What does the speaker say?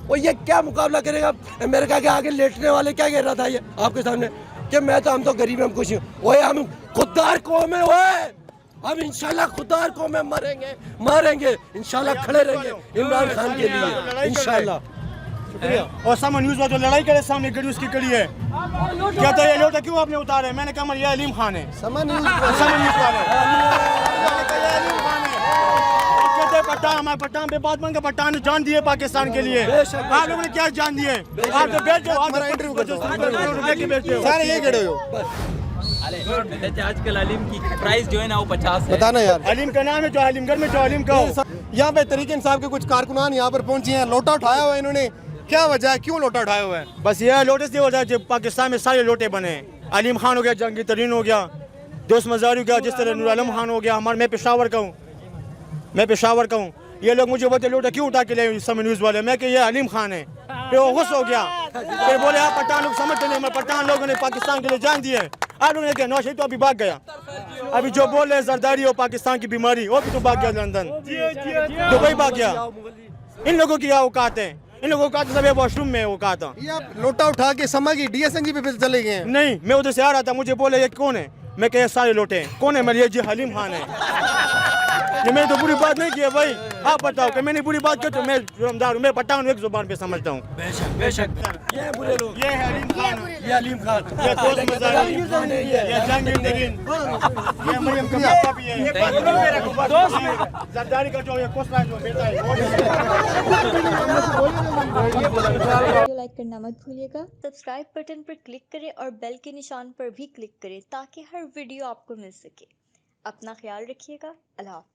और ये क्या मुकाबला करेगा अमेरिका के आगे लेटने वाले? क्या कह रहा था ये आपके सामने कि हम तो गरीब हैं, हम कुछ नहीं। ओए हम खुददार कौम है, ओए हम इंशाल्लाह खुददार कौम में मारेंगे इंशाल्लाह, खड़े रहेंगे इमरान खान के लिए इंशाल्लाह। और सामने न्यूज़ में जो लड़ाई करे सामने गड़ी उसकी कड़ी है, क्या था ये लोटा क्यों आपने उतारे? मैंने कहा ये अलीम खान है, समझ न्यूज़ वाले पठान, हमारे पठान पे बात मांगे, पठान ने जान दिए पाकिस्तान के लिए। आप लोगों ने क्या जान दिए? आप तो बैठ जाओ, आप इंटरव्यू करते हो सारे ये खड़े हो। आजकल अलीम की प्राइस जो है ना वो 50 है। बताना यार, अलीम का नाम है जो अलीमगढ़ में जो अलीम का यहाँ पे तरीके इंसाफ के कुछ कारकुनान यहाँ पर पहुंचे हैं, लोटा उठाया हुआ है इन्होंने। क्या वजह है, क्यों लोटा उठाया हुआ है? बस ये लोटे से हो जाए जब पाकिस्तान में सारे लोटे बने। अलीम खान हो गया, जंगी तरीन हो गया, दोस्त मज़ारी हो गया, जिस तरह नूर आलम खान हो गया। मैं पेशावर का हूँ, ये लोग मुझे बोलते लोटा क्यों उठा के ले समय न्यूज़ वाले, मैं कि ये अलीम खान है। फिर वो गुस्सा हो गया, फिर बोले आप पठान लोग समझते नहीं, पठान लोगों ने पाकिस्तान के लिए जान दिए। आप लोगों ने क्या नौशरी तो अभी भाग गया, अभी जो बोल रहे जरदारी हो पाकिस्तान की बीमारी, वो भी तो भाग गया लंदन, दुबई भाग गया। इन लोगों की क्या औकात है? इन लोगों का सब वॉशरूम में औकात है। ये आप लोटा उठा के समा की डीएसएनजी पे चले गए हैं? नहीं, मैं उधर से आ रहा था, मुझे बोले ये कौन है, मैं कह सारे लोटे हैं। कौन है? मैं ये जी हलीम खान है। ये मैंने तो बुरी बात नहीं की है भाई, आप बताओ कि मैंने बुरी बात की तो मैं जुर्मदार हूँ। मैं पठान एक जुबान पे समझता हूँ। बेशक ये बुरे लोग, ये है अलीम खान, ये अलीम खान, ये दोस्त मज़ारी, ये जंगी तरीन, ये मरियम का पापा भी है, जरदारी का जो ये कोसला जो बेटा है। वीडियो लाइक करना मत भूलिएगा, सब्सक्राइब बटन पर क्लिक करें और बेल के निशान पर भी क्लिक करें ताकि हर वीडियो आपको मिल सके। अपना ख्याल रखिएगा। अल्लाह हाफ़िज़।